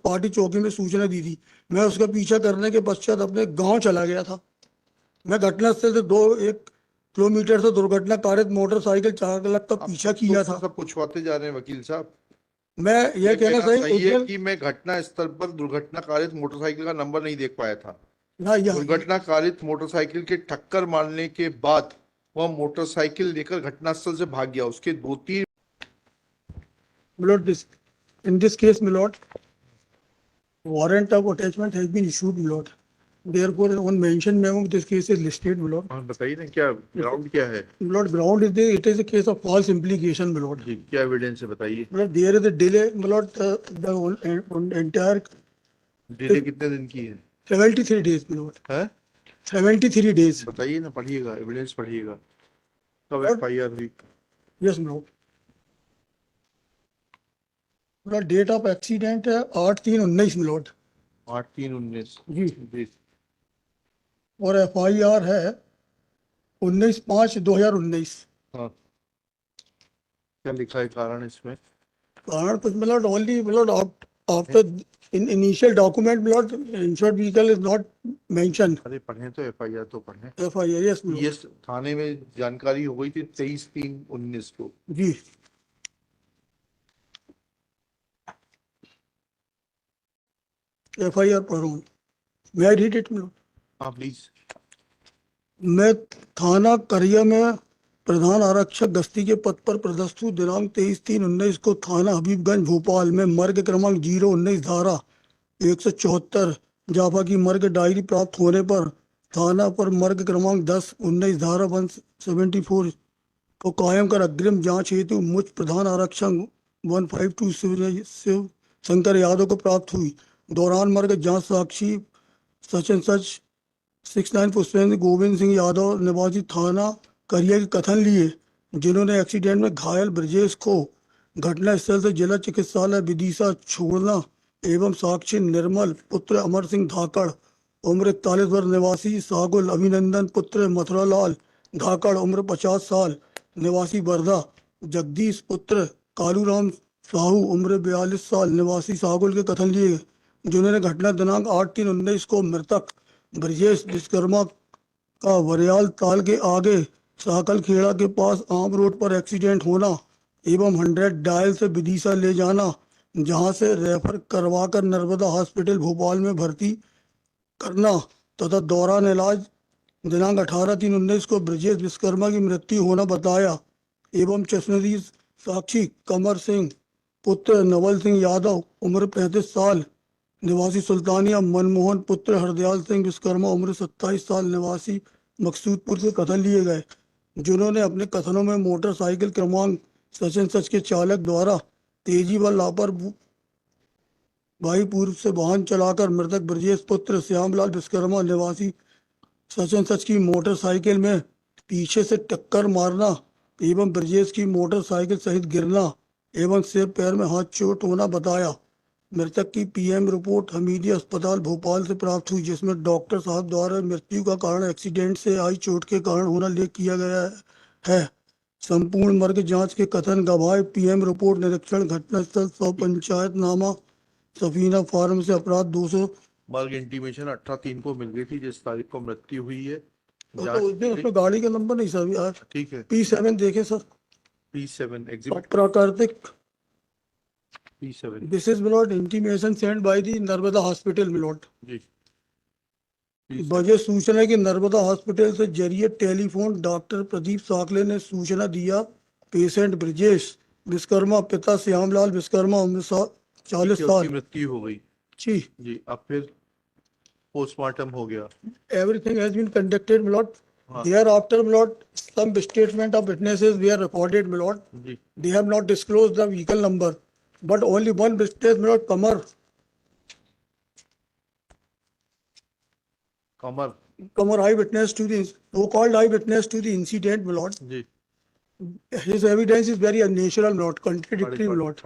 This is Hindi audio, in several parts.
पार्टी चौकी में सूचना दी थी। मैं उसका पीछा करने के पश्चात अपने गांव चला गया था। मैं घटनास्थल से 2-1 किलोमीटर से दुर्घटना कारित मोटरसाइकिल चालक का आप पीछा किया था। सब पूछवाते जा रहे हैं वकील साहब। मैं यह कहना कहना सही है उज्जवल कि मैं घटना स्थल पर दुर्घटना कारित मोटरसाइकिल का नंबर नहीं देख पाया था। हाँ यह दुर्घटना कारित मोटरसाइकिल के टक्कर मारने के बाद वह मोटरसाइकिल लेकर घटनास्थल से भाग गया। उसके 2-3 milord in this case milord warrant of attachment has been issued milord. Therefore, on mention memo, this case is listed milord. बताइए ना क्या ग्राउंड क्या है? मिलोट ground is the it is a case of false implication मिलोट। जी क्या एविडेंस है बताइए। मिलोट there is a delay मिलोट the entire delay कितने दिन की है? 73 days मिलोट। है 73 days। बताइए ना, पढ़िएगा एविडेंस पढ़िएगा। कब एफआईआर हुई? यस मिलोट। मिलोट डेट ऑफ एक्सीडेंट है 8/3/19 मिलोट। 8/3/19 जी। जी। और FIR है 19/5/2019। हाँ क्या लिखा है कारण इसमें? कारण कुछ milord only milord after in initial document milord insured vehicle is not mentioned। अरे पढ़े तो एफआईआर तो पढ़े। FIR yes milord. ये थाने में जानकारी हो गई थी 23/3/19 को। जी। FIR पढ़ हूँ मैं रीड इट मिलोट। हाँ प्लीज। मैं थाना करिया में प्रधान आरक्षक गश्ती के पद पर पदस्थ हूँ। दिनांक 23/3/19 को थाना हबीबगंज भोपाल में मर्ग क्रमांक 019 धारा 174 जाफा की मर्ग डायरी प्राप्त होने पर थाना पर मर्ग क्रमांक 10/19 धारा 174 को कायम कर अग्रिम जांच हेतु मुझ प्रधान आरक्षक 152 शिव शंकर यादव को प्राप्त हुई। दौरान मर्ग जांच साक्षी such and such 69 Pushpendra Govind Singh Yadav निवासी थाना करिया के कथन लिए, जिन्होंने एक्सीडेंट में घायल ब्रजेश को घटना स्थल से जिला चिकित्सालय विदिशा छोड़ना एवं साक्षी निर्मल पुत्र अमर सिंह धाकड़ उम्र 41 वर्ष निवासी सागुल, अभिनंदन पुत्र मथुरालाल धाकड़ उम्र 50 साल निवासी वर्धा, जगदीश पुत्र कालूराम साहू उम्र 42 साल निवासी सागुल के कथन लिए, जिन्होंने घटना दिनांक 8/3/19 को मृतक ब्रजेश विश्वकर्मा का वरियाल ताल के आगे साकल खेड़ा के पास आम रोड पर एक्सीडेंट होना एवं 100 डायल से विदिशा ले जाना, जहां से रेफर करवाकर नर्मदा हॉस्पिटल भोपाल में भर्ती करना तथा दौरान इलाज दिनांक 18/3/19 को ब्रजेश विश्वकर्मा की मृत्यु होना बताया एवं चश्मदीद साक्षी कमर सिंह पुत्र नवल सिंह यादव उम्र 35 साल निवासी सुल्तानिया, मनमोहन पुत्र हरदयाल सिंह विश्वकर्मा उम्र 27 साल निवासी मकसूदपुर से कथन लिए गए, जिन्होंने अपने कथनों में मोटरसाइकिल क्रमांक सच एंड सच के चालक द्वारा तेजी व लापरवाही पूर्व से वाहन चलाकर मृतक ब्रजेश पुत्र श्यामलाल विश्वकर्मा निवासी सच एंड सच की मोटरसाइकिल में पीछे से टक्कर मारना एवं ब्रजेश की मोटरसाइकिल सहित गिरना एवं सिर पैर में हाथ चोट होना बताया। मृतक की PM रिपोर्ट हमीदी अस्पताल भोपाल से प्राप्त हुई, जिसमें डॉक्टर साहब द्वारा मृत्यु का कारण एक्सीडेंट से आई चोट के कारण होना उल्लेख किया गया है। संपूर्ण मर्ग जांच के कथन गवाह PM रिपोर्ट निरीक्षण घटनास्थल 100 पंचायतनामा सफीना फार्म से अपराध 200 मर्ग इंटीमेशन 18/3 को मिल गई थी, जिस तारीख को मृत्यु हुई है। तो उस दिन उसमें गाड़ी का नंबर नहीं सर यार। ठीक है P7 देखे सर। P7 एग्जिबिट प्राकृतिक P7 this is milord intimation send by the Narmada hospital milord. जी। वजह सूचना की नर्मदा हॉस्पिटल से जरिए टेलीफोन डॉक्टर प्रदीप साकले ने सूचना दिया पेशेंट ब्रजेश विश्वकर्मा पिता श्यामलाल विश्वकर्मा उम्र 40 साल मृत्यु हो गई जी। जी। अब फिर पोस्टमार्टम हो गया। Everything has been conducted मिलोट। Thereafter मिलोट some statement of witnesses were recorded मिलोट। Ji. They have not disclosed the vehicle number, but only one witness मिलोट Kamar eyewitness to the so-called eyewitness to the incident मिलोट। Ji. His evidence is very unnatural not contradictory मिलोट।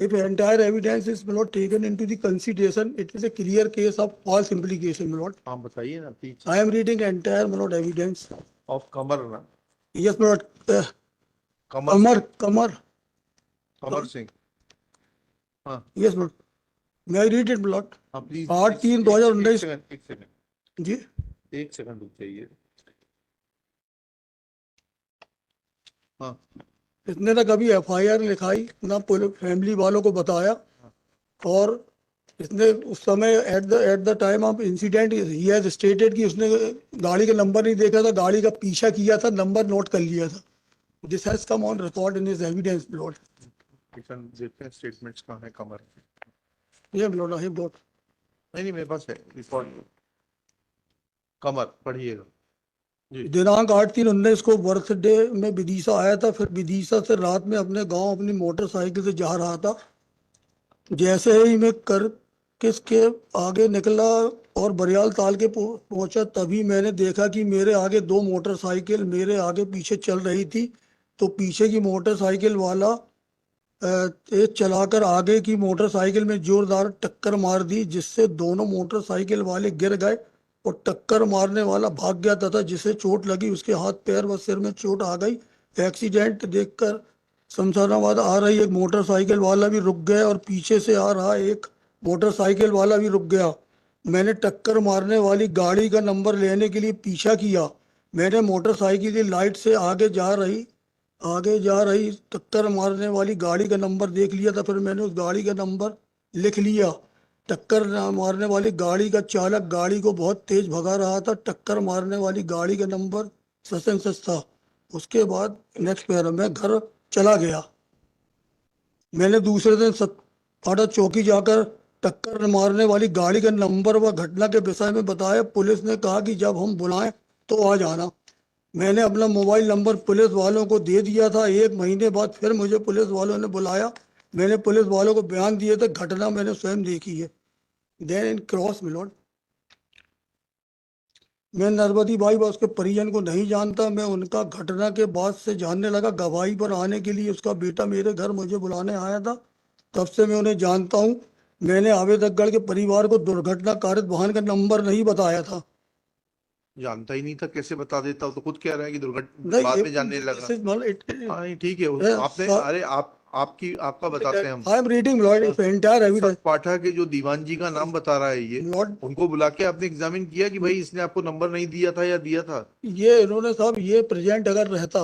If entire evidence is not taken into the consideration, it is a clear case of false implication मिलोट। हाँ बताइए ना please. I am reading entire milord evidence of कमर ना yes मिलोट कमर कमर सिंह। हाँ yes मिलोट मैं रीड इट ब्लॉट हाँ प्लीज 8/3/2019 एक सेकंड जी। एक सेकंड रुक जाइए। हाँ इसने ना कभी एफआईआर लिखाई ना फैमिली वालों को बताया। और इसने उस समय at the time of incident he has stated कि उसने गाड़ी का नंबर नहीं देखा था, गाड़ी का पीछा किया था, नंबर नोट कर लिया था। This has come on record in his evidence blot. देखते हैं स्टेटमेंट्स कहाँ है कमर। ये ब्लॉट है ब्लॉट। नहीं मेरे पास है रिकॉर्ड। कमर पढ़िएगा जी। दिनांक 8/3/19 को बर्थडे में विदिशा आया था। फिर विदिशा से रात में अपने गांव अपनी मोटरसाइकिल से जा रहा था। जैसे ही मैं कर किसके आगे निकला और बरियाल ताल के पहुंचा, तभी मैंने देखा कि मेरे आगे दो मोटरसाइकिल मेरे आगे पीछे चल रही थी। तो पीछे की मोटरसाइकिल वाला तेज चलाकर आगे की मोटरसाइकिल में जोरदार टक्कर मार दी, जिससे दोनों मोटरसाइकिल वाले गिर गए और टक्कर मारने वाला भाग गया तथा जिसे चोट लगी उसके हाथ पैर व सिर में चोट आ गई। एक्सीडेंट देखकर शमशानाबाद आ रही एक मोटरसाइकिल वाला भी रुक गया और पीछे से आ रहा एक मोटरसाइकिल वाला भी रुक गया। मैंने टक्कर मारने वाली गाड़ी का नंबर लेने के लिए पीछा किया। मैंने मोटरसाइकिल की लाइट से आगे जा रही टक्कर मारने वाली गाड़ी का नंबर देख लिया था। फिर मैंने उस गाड़ी का नंबर लिख लिया। टक्कर मारने वाली गाड़ी का चालक गाड़ी को बहुत तेज भगा रहा था। टक्कर मारने वाली गाड़ी का नंबर सस्पेंस था। उसके बाद नेक्स्ट पैरा मैं घर चला गया। मैंने दूसरे दिन सतपाड़ा चौकी जाकर टक्कर मारने वाली गाड़ी का नंबर व घटना के विषय में बताया। पुलिस ने कहा कि जब हम बुलाएं तो आ जाना। मैंने अपना मोबाइल नंबर पुलिस वालों को दे दिया था। 1 महीने बाद फिर मुझे पुलिस वालों ने बुलाया। मैंने पुलिस वालों को बयान दिए थे। घटना मैंने स्वयं देखी है। देन इन क्रॉस मिलोड, मैं नरवती बाई व उसके परिजन को नहीं जानता। मैं उनका घटना के बाद से जानने लगा। गवाही पर आने के लिए उसका बेटा मेरे घर मुझे बुलाने आया था। तब से मैं उन्हें जानता हूँ। मैंने आवेदकगढ़ के परिवार को दुर्घटना कारित वाहन का नंबर नहीं बताया था। जानता ही नहीं था, कैसे बता देता? वो तो खुद कह रहा है कि दुर्घटना नहीं, बाद में जानने लगा। हाँ नहीं ठीक है आपने अरे आपका बताते हैं हम। आई am reading Lord if entire evidence. पाठा के जो दीवान जी का नाम बता रहा है ये, लॉर्ड उनको बुला के आपने एग्जामिन किया कि भाई इसने आपको नंबर नहीं दिया था या दिया था? ये इन्होंने साहब ये प्रेजेंट अगर रहता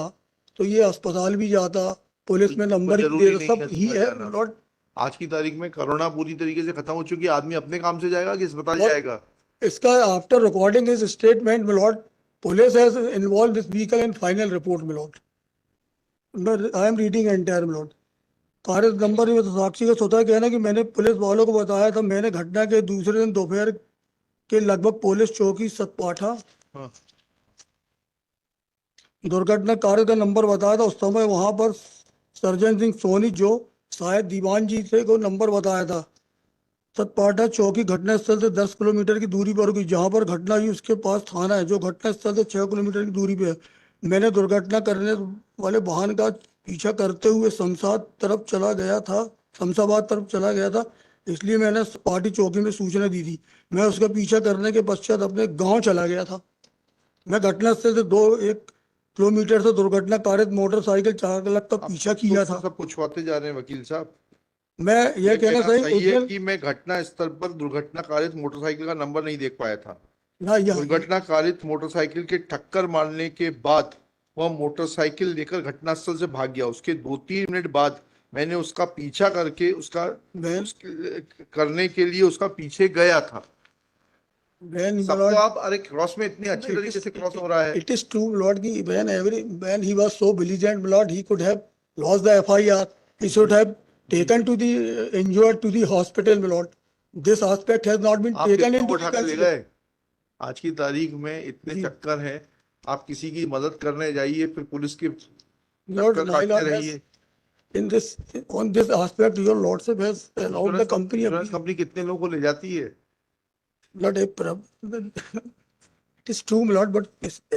तो ये अस्पताल भी जाता, पुलिस में नंबर भी जरूरी दे, नहीं सब ही है जाना। लॉर्ड। आज की तारीख में कोरोना पूरी तरीके से खत्म हो चुकी है, आदमी अपने काम से जाएगा कि अस्पताल Lord, जाएगा? इसका आफ्टर रिकॉर्डिंग इज स्टेटमेंट में lord, police has involve this vehicle in final report में lord. I am reading entire में लॉर्ड। कारित नंबर में साक्षी का स्वतः कहना कि मैंने पुलिस वालों को बताया था। मैंने घटना के दूसरे दिन दोपहर के लगभग पुलिस चौकी सतपाठा हाँ। दुर्घटना कारित का नंबर बताया था। उस समय वहां पर सर्जन सिंह सोनी जो शायद दीवान जी थे को नंबर बताया था। सतपाटा चौकी घटना स्थल से 10 किलोमीटर की दूरी पर होगी। जहां पर घटना हुई उसके पास थाना है जो घटना स्थल से 6 किलोमीटर की दूरी पे है। मैंने दुर्घटना करने वाले वाहन का पीछा करते हुए शमशाबाद तरफ चला गया था। इसलिए मैंने पार्टी चौकी में सूचना दी थी। मैं उसका पीछा करने के पश्चात अपने गांव चला गया था। मैं घटना स्थल से 1 किलोमीटर से दुर्घटना कारित मोटरसाइकिल चालक का पीछा किया था। सब पूछवाते जा रहे हैं वकील साहब। मैं ये कहना सही है कि मैं घटना स्थल पर दुर्घटना कारित मोटरसाइकिल का नंबर नहीं देख पाया था। दुर्घटना कारित मोटरसाइकिल के टक्कर मारने के बाद वह मोटरसाइकिल लेकर घटनास्थल से भाग गया। उसके 2-3 मिनट बाद मैंने उसका पीछा करके करने के लिए उसका पीछे गया था। सब तो आप अरे क्रॉस में इतनी अच्छी तरीके से क्रॉस हो रहा है। It is true, Lord, कि when he was so belligerent, Lord, he could have lost the FIR. He should have taken to the injured to the hospital, Lord. This aspect has not been taken into consideration. आज की तारीख में इतने चक्कर हैं, आप किसी की मदद करने जाइए फिर पुलिस के चक्कर काटते रहिए। In this, on this aspect, your lordship has allowed the company. Company कितने लोगों को ले जाती है? Not a problem. It is true, Lord, but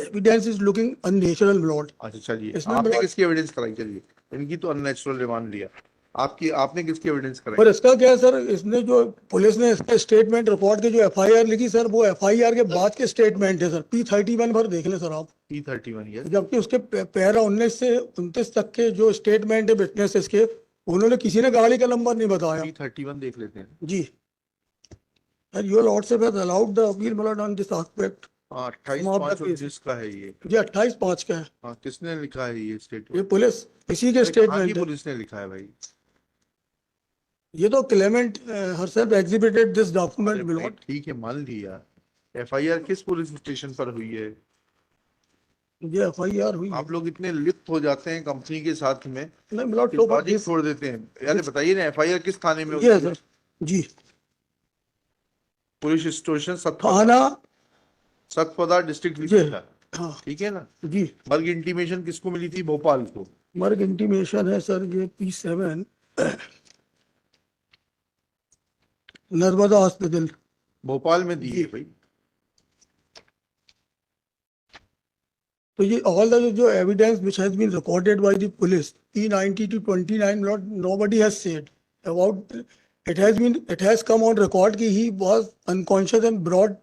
evidence is looking unnatural, Lord. अच्छा चलिए, आपने किसकी एविडेंस कराई? चलिए, इनकी तो अननेचुरल मान लिया, आपने किसकी एविडेंस कराई? पर इसका क्या है सर, इसने जो पुलिस ने इसका स्टेटमेंट रिपोर्ट के जो एफआईआर लिखी सर, वो एफआईआर के बाद के स्टेटमेंट है सर। P31 पर देख लें सर आप। P31 है। जबकि उसके पैरा 19 से 29 तक के जो स्टेटमेंट है विटनेसेस के, उन्होंने किसी ने गाड़ी का नंबर नहीं बताया। P31 देख लेते हैं जी। and your lordship has allowed the appeal my lord on this aspect. हाँ 28 Some of the 5 cases. जिसका है ये, 28/5 का है हाँ किसने लिखा है ये ये स्टेटमेंट? पुलिस, इसी के कहाँ की स्टेटमेंट है पुलिस ने लिखा है भाई? ये तो क्लेमेंट herself exhibited this अरे document my भाई lord. ठीक है मान लिया, एफआईआर किस पुलिस स्टेशन पर हुई है? ये FIR हुई है आप लोग इतने लिप्त हो जाते हैं कंपनी के साथ में नहीं my lord. कि तो बात ही this छोड़ देते हैं। यार बताइए ना एफआईआर किस थाने में हुई ये है है? सर जी पुलिस स्टेशन सतपदा, थाना सतपदा डिस्ट्रिक्ट ये लिखा है, हाँ ठीक है ना? जी मर्ग इंटीमेशन किसको मिली थी? भोपाल को। मर्ग इंटीमेशन है सर ये P7 नर्मदा हॉस्पिटल भोपाल में दी जी है भाई। तो ये all the जो evidence which has been recorded by the police P90 to 29 not nobody has said about it has come on record कि he was unconscious and brought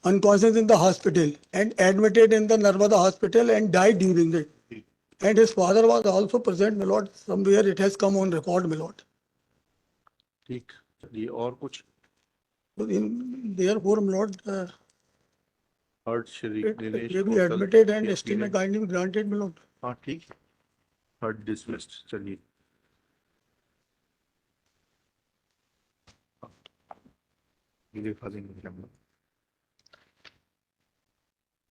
unconscious in the hospital and admitted in the Narmada hospital and died during it and his father was also present my lord somewhere it has come on record my lord. ठीक, चलिए और कुछ? So in therefore my lord हर्ट Shri it Dinesh may be Kaushal admitted and के still may appearance- kindly be granted my lord. हाँ ठीक, हर्ट डिसमिस्ड। चलिए ये दिखा देंगे नंबर।